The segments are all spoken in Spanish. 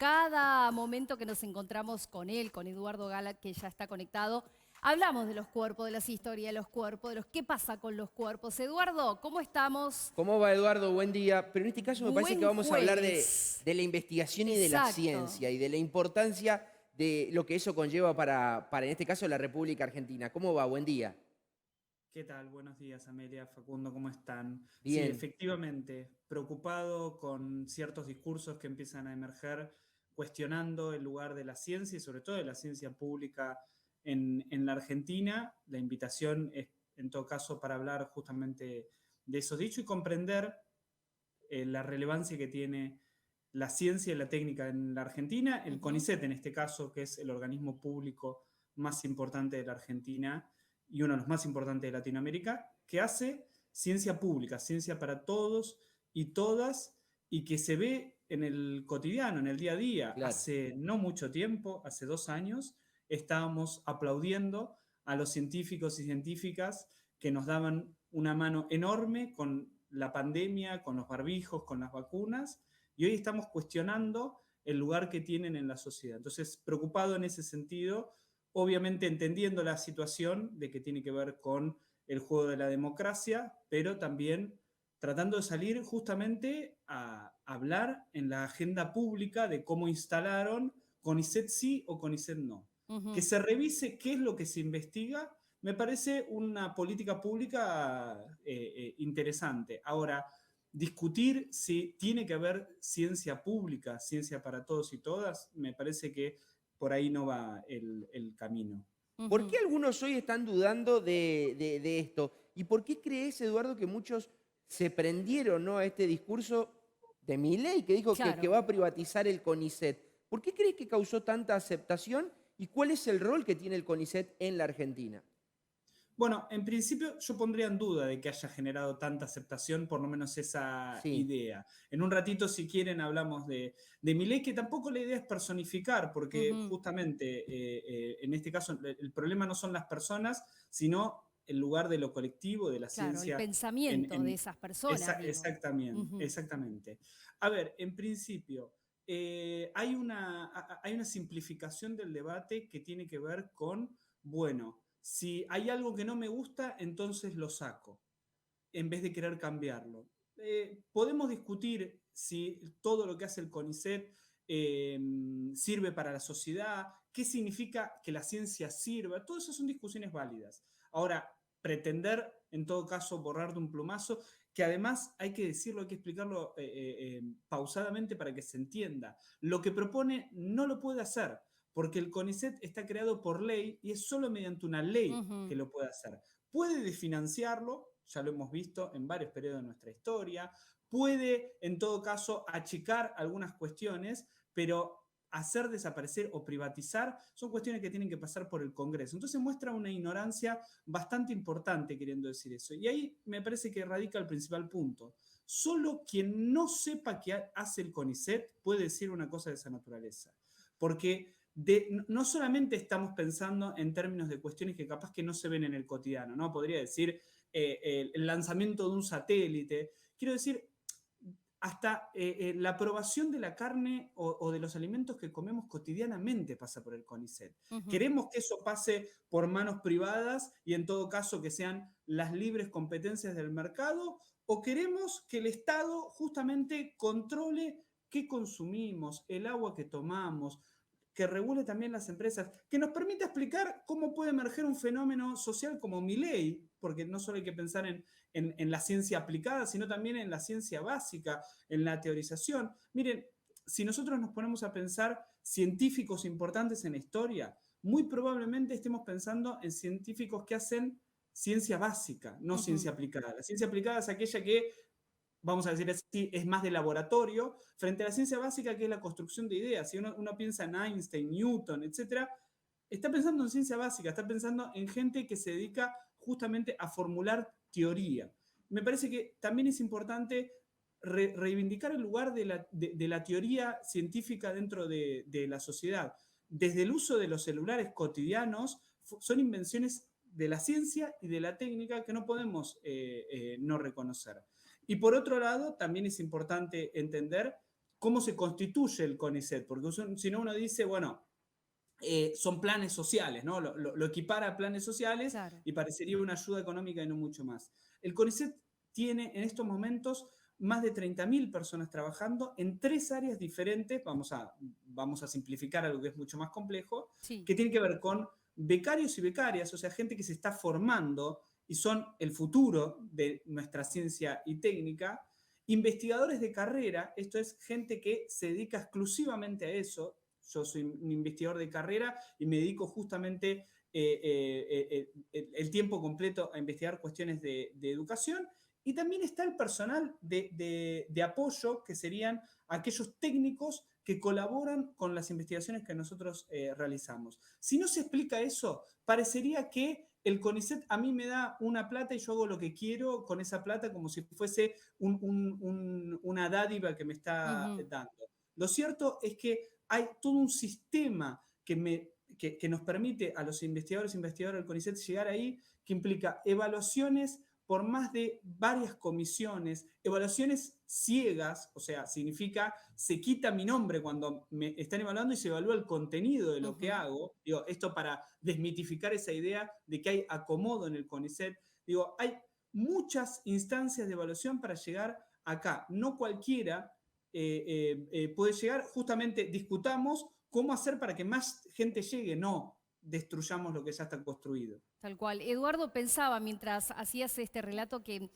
cada momento que nos encontramos con él, con Eduardo Gala, que ya está conectado, hablamos de los cuerpos, de las historias de los cuerpos, de los qué pasa con los cuerpos. Eduardo, ¿cómo estamos? ¿Cómo va, Eduardo? Buen día. Pero en este caso me parece que Buen vamos a hablar de, jueves. de la investigación y de la Exacto. ciencia y de la importancia de lo que eso conlleva para en este caso, la República Argentina. ¿Cómo va? Buen día. ¿Qué tal? Buenos días, Amelia, Facundo, ¿cómo están? Sí, Bien. efectivamente, preocupado con ciertos discursos que empiezan a emerger, cuestionando el lugar de la ciencia y sobre todo de la ciencia pública en la Argentina. La invitación es, en todo caso, para hablar justamente de esos dichos y comprender la relevancia que tiene la ciencia y la técnica en la Argentina, el Ujú. CONICET en este caso, que es el organismo público más importante de la Argentina y uno de los más importantes de Latinoamérica, que hace ciencia pública, ciencia para todos y todas, y que se ve en el cotidiano, en el día a día. Claro. Hace no mucho tiempo, hace 2 años, estábamos aplaudiendo a los científicos y científicas que nos daban una mano enorme con la pandemia, con los barbijos, con las vacunas, y hoy estamos cuestionando el lugar que tienen en la sociedad. Entonces, preocupado en ese sentido, obviamente entendiendo la situación de que tiene que ver con el juego de la democracia, pero también tratando de salir justamente a hablar en la agenda pública de cómo instalaron CONICET sí o CONICET no. Que Ujú. se revise qué es lo que se investiga, me parece una política pública interesante. Ahora, discutir si tiene que haber ciencia pública, ciencia para todos y todas, me parece que por ahí no va el camino. ¿Por qué Ujú. algunos hoy están dudando de esto? ¿Y por qué crees, Eduardo, que muchos se prendieron, ¿no?, a este discurso de Milei que dijo que Claro. va a privatizar el CONICET? ¿Por qué crees que causó tanta aceptación y cuál es el rol que tiene el CONICET en la Argentina? Bueno, en principio yo pondría en duda de que haya generado tanta aceptación, por lo menos esa Sí, idea. En un ratito, si quieren, hablamos de Milei, que tampoco la idea es personificar, porque Ujú. justamente en este caso el problema no son las personas, sino el lugar de lo colectivo, de la Claro, el ciencia pensamiento de esas personas, digo. exactamente, Ujú. exactamente. A ver, en principio, hay una simplificación del debate que tiene que ver con, bueno, si hay algo que no me gusta, entonces lo saco, en vez de querer cambiarlo. Podemos discutir si todo lo que hace el CONICET sirve para la sociedad, qué significa que la ciencia sirva, todas esas son discusiones válidas. Ahora, pretender en todo caso borrar de un plumazo, que además hay que decirlo, hay que explicarlo pausadamente para que se entienda. Lo que propone no lo puede hacer, porque el CONICET está creado por ley y es solo mediante una ley Ujú. que lo puede hacer. Puede desfinanciarlo, ya lo hemos visto en varios periodos de nuestra historia, puede en todo caso achicar algunas cuestiones, pero hacer desaparecer o privatizar son cuestiones que tienen que pasar por el Congreso. Entonces muestra una ignorancia bastante importante queriendo decir eso. Y ahí me parece que radica el principal punto. Solo quien no sepa qué hace el CONICET puede decir una cosa de esa naturaleza. Porque no solamente estamos pensando en términos de cuestiones que capaz que no se ven en el cotidiano, ¿no? Podría decir el lanzamiento de un satélite. Quiero decir, hasta la aprobación de la carne o de los alimentos que comemos cotidianamente pasa por el CONICET. Ujú. Queremos que eso pase por manos privadas y en todo caso que sean las libres competencias del mercado, o queremos que el Estado justamente controle qué consumimos, el agua que tomamos, que regule también las empresas, que nos permita explicar cómo puede emerger un fenómeno social como Milei, porque no solo hay que pensar en la ciencia aplicada, sino también en la ciencia básica, en la teorización. Miren, si nosotros nos ponemos a pensar científicos importantes en la historia, muy probablemente estemos pensando en científicos que hacen ciencia básica, no Ujú. ciencia aplicada. La ciencia aplicada es aquella que, vamos a decir así, es más de laboratorio, frente a la ciencia básica, que es la construcción de ideas. Si uno piensa en Einstein, Newton, etcétera, está pensando en ciencia básica, está pensando en gente que se dedica justamente a formular teoría. Me parece que también es importante reivindicar el lugar de la teoría científica dentro de la sociedad. Desde el uso de los celulares cotidianos, son invenciones de la ciencia y de la técnica que no podemos no reconocer. Y por otro lado, también es importante entender cómo se constituye el CONICET, porque si no uno dice, bueno, son planes sociales, ¿no? Lo equipara a planes sociales Claro. y parecería una ayuda económica y no mucho más. El CONICET tiene en estos momentos más de 30.000 personas trabajando en 3 áreas diferentes, vamos a simplificar algo que es mucho más complejo, Sí. que tiene que ver con becarios y becarias, o sea, gente que se está formando y son el futuro de nuestra ciencia y técnica, investigadores de carrera, esto es gente que se dedica exclusivamente a eso. Yo soy un investigador de carrera y me dedico justamente el tiempo completo a investigar cuestiones de educación. Y también está el personal de apoyo, que serían aquellos técnicos que colaboran con las investigaciones que nosotros realizamos. Si no se explica eso, parecería que el CONICET a mí me da una plata y yo hago lo que quiero con esa plata como si fuese una dádiva que me está Ujú. dando. Lo cierto es que hay todo un sistema que nos permite a los investigadores e investigadoras del CONICET llegar ahí, que implica evaluaciones por más de varias comisiones, evaluaciones ciegas, o sea, significa se quita mi nombre cuando me están evaluando y se evalúa el contenido de lo que Ujú. hago. Digo, esto para desmitificar esa idea de que hay acomodo en el CONICET. Digo, hay muchas instancias de evaluación para llegar acá. No cualquiera puede llegar. Justamente discutamos cómo hacer para que más gente llegue, no destruyamos lo que ya está construido. Tal cual. Eduardo, pensaba mientras hacías este relato que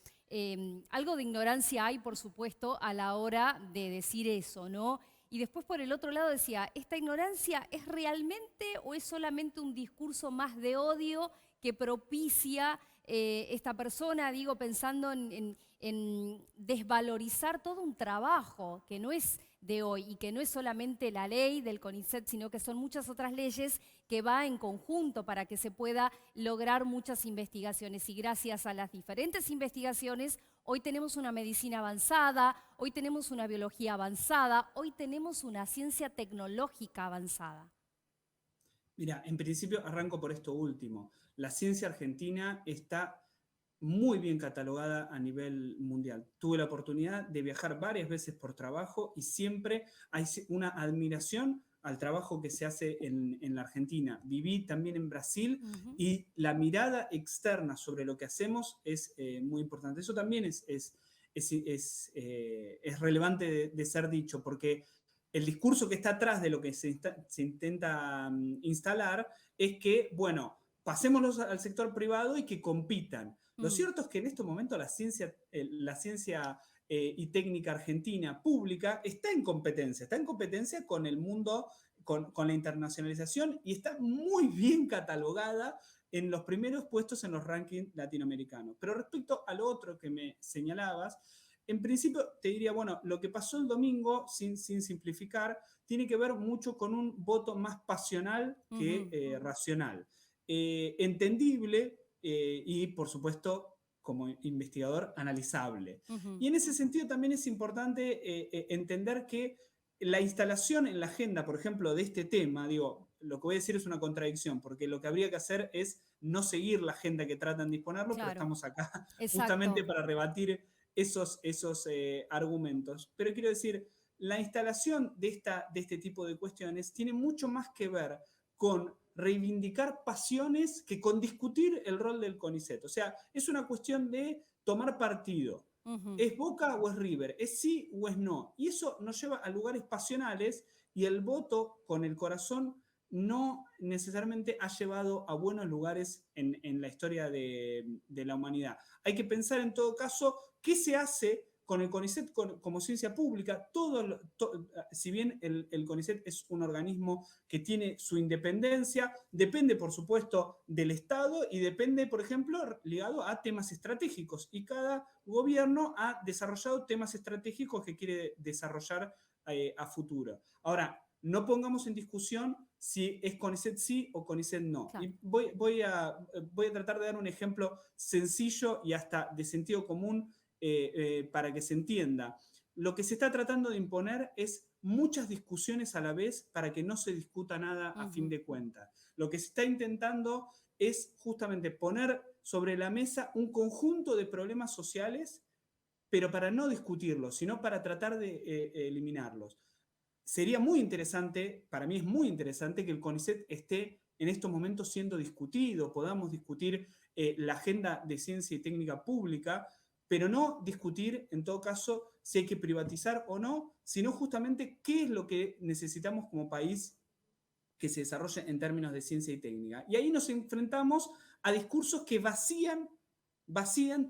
algo de ignorancia hay, por supuesto, a la hora de decir eso, ¿no? Y después por el otro lado decía, ¿esta ignorancia es realmente o es solamente un discurso más de odio que propicia esta persona? Digo, pensando en desvalorizar todo un trabajo que no es de hoy y que no es solamente la ley del CONICET, sino que son muchas otras leyes que va en conjunto para que se pueda lograr muchas investigaciones. Y gracias a las diferentes investigaciones, hoy tenemos una medicina avanzada, hoy tenemos una biología avanzada, hoy tenemos una ciencia tecnológica avanzada. Mira, en principio arranco por esto último. La ciencia argentina está muy bien catalogada a nivel mundial. Tuve la oportunidad de viajar varias veces por trabajo y siempre hay una admiración al trabajo que se hace en la Argentina. Viví también en Brasil Ujú. y la mirada externa sobre lo que hacemos es muy importante. Eso también es relevante de ser dicho, porque el discurso que está atrás de lo que se intenta instalar es que, bueno, pasémoslos al sector privado y que compitan. Lo Mm. cierto es que en este momento la ciencia y técnica argentina pública está en competencia con el mundo, con la internacionalización y está muy bien catalogada en los primeros puestos en los rankings latinoamericanos. Pero respecto a lo otro que me señalabas, en principio te diría, bueno, lo que pasó el domingo, sin simplificar, tiene que ver mucho con un voto más pasional que Ujú. racional. Entendible y, por supuesto, como investigador, analizable. Ujú. Y en ese sentido también es importante entender que la instalación en la agenda, por ejemplo, de este tema, digo, lo que voy a decir es una contradicción, porque lo que habría que hacer es no seguir la agenda que tratan de disponerlo, pero Claro, estamos acá justamente exacto. para rebatir esos argumentos. Pero quiero decir, la instalación de este tipo de cuestiones tiene mucho más que ver con reivindicar pasiones que con discutir el rol del CONICET. O sea, es una cuestión de tomar partido. Ujú. ¿Es Boca o es River? ¿Es sí o es no? Y eso nos lleva a lugares pasionales y el voto con el corazón no necesariamente ha llevado a buenos lugares en la historia de la humanidad. Hay que pensar en todo caso qué se hace con el CONICET como ciencia pública. Si bien el CONICET es un organismo que tiene su independencia, depende por supuesto del Estado y depende, por ejemplo, ligado a temas estratégicos. Y cada gobierno ha desarrollado temas estratégicos que quiere desarrollar a futuro. Ahora, no pongamos en discusión si es CONICET sí o CONICET no. Claro. Y voy a tratar de dar un ejemplo sencillo y hasta de sentido común para que se entienda. Lo que se está tratando de imponer es muchas discusiones a la vez para que no se discuta nada a fin Ujú. de cuentas. Lo que se está intentando es justamente poner sobre la mesa un conjunto de problemas sociales, pero para no discutirlos, sino para tratar de eliminarlos. Sería muy interesante, para mí es muy interesante que el CONICET esté en estos momentos siendo discutido, podamos discutir la agenda de ciencia y técnica pública, pero no discutir, en todo caso, si hay que privatizar o no, sino justamente qué es lo que necesitamos como país que se desarrolle en términos de ciencia y técnica. Y ahí nos enfrentamos a discursos que vacían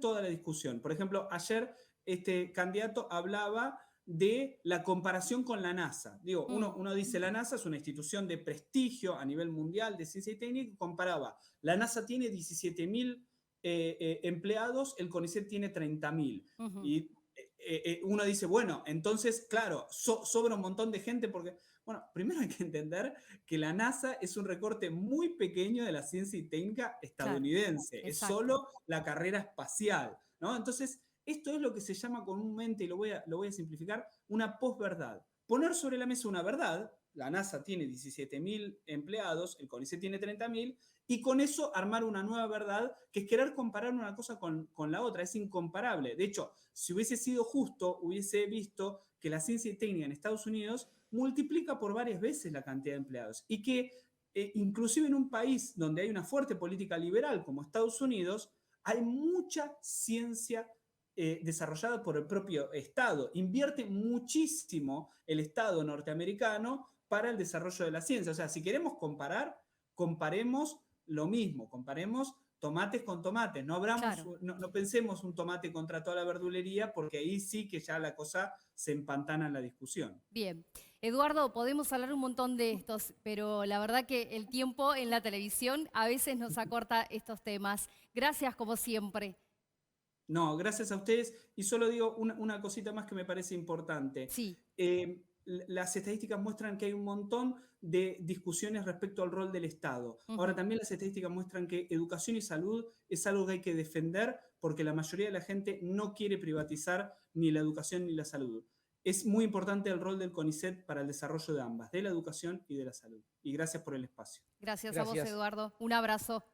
toda la discusión. Por ejemplo, ayer este candidato hablaba de la comparación con la NASA. Digo, uno dice la NASA es una institución de prestigio a nivel mundial de ciencia y técnica, y comparaba. La NASA tiene 17.000 empleados, el CONICET tiene 30.000. Y uno dice, bueno, entonces, claro, sobra un montón de gente porque, bueno, primero hay que entender que la NASA es un recorte muy pequeño de la ciencia y técnica estadounidense. Claro, es solo la carrera espacial, ¿no? Entonces, esto es lo que se llama comúnmente, y lo voy a simplificar, una posverdad. Poner sobre la mesa una verdad, la NASA tiene 17.000 empleados, el CONICET tiene 30.000, y con eso armar una nueva verdad, que es querer comparar una cosa con la otra, es incomparable. De hecho, si hubiese sido justo, hubiese visto que la ciencia y técnica en Estados Unidos multiplica por varias veces la cantidad de empleados, y que inclusive en un país donde hay una fuerte política liberal como Estados Unidos, hay mucha ciencia desarrollada por el propio Estado. Invierte muchísimo el Estado norteamericano para el desarrollo de la ciencia. O sea, si queremos comparar, comparemos lo mismo, comparemos tomates con tomates. claro. No pensemos un tomate contra toda la verdulería, porque ahí sí que ya la cosa se empantana en la discusión. Bien. Eduardo, podemos hablar un montón de estos, pero la verdad que el tiempo en la televisión a veces nos acorta estos temas. Gracias como siempre. No, gracias a ustedes. Y solo digo una cosita más que me parece importante. Sí. Las estadísticas muestran que hay un montón de discusiones respecto al rol del Estado. Ahora también las estadísticas muestran que educación y salud es algo que hay que defender, porque la mayoría de la gente no quiere privatizar ni la educación ni la salud. Es muy importante el rol del CONICET para el desarrollo de ambas, de la educación y de la salud. Y gracias por el espacio. Gracias a vos, Gracias. Eduardo. Un abrazo.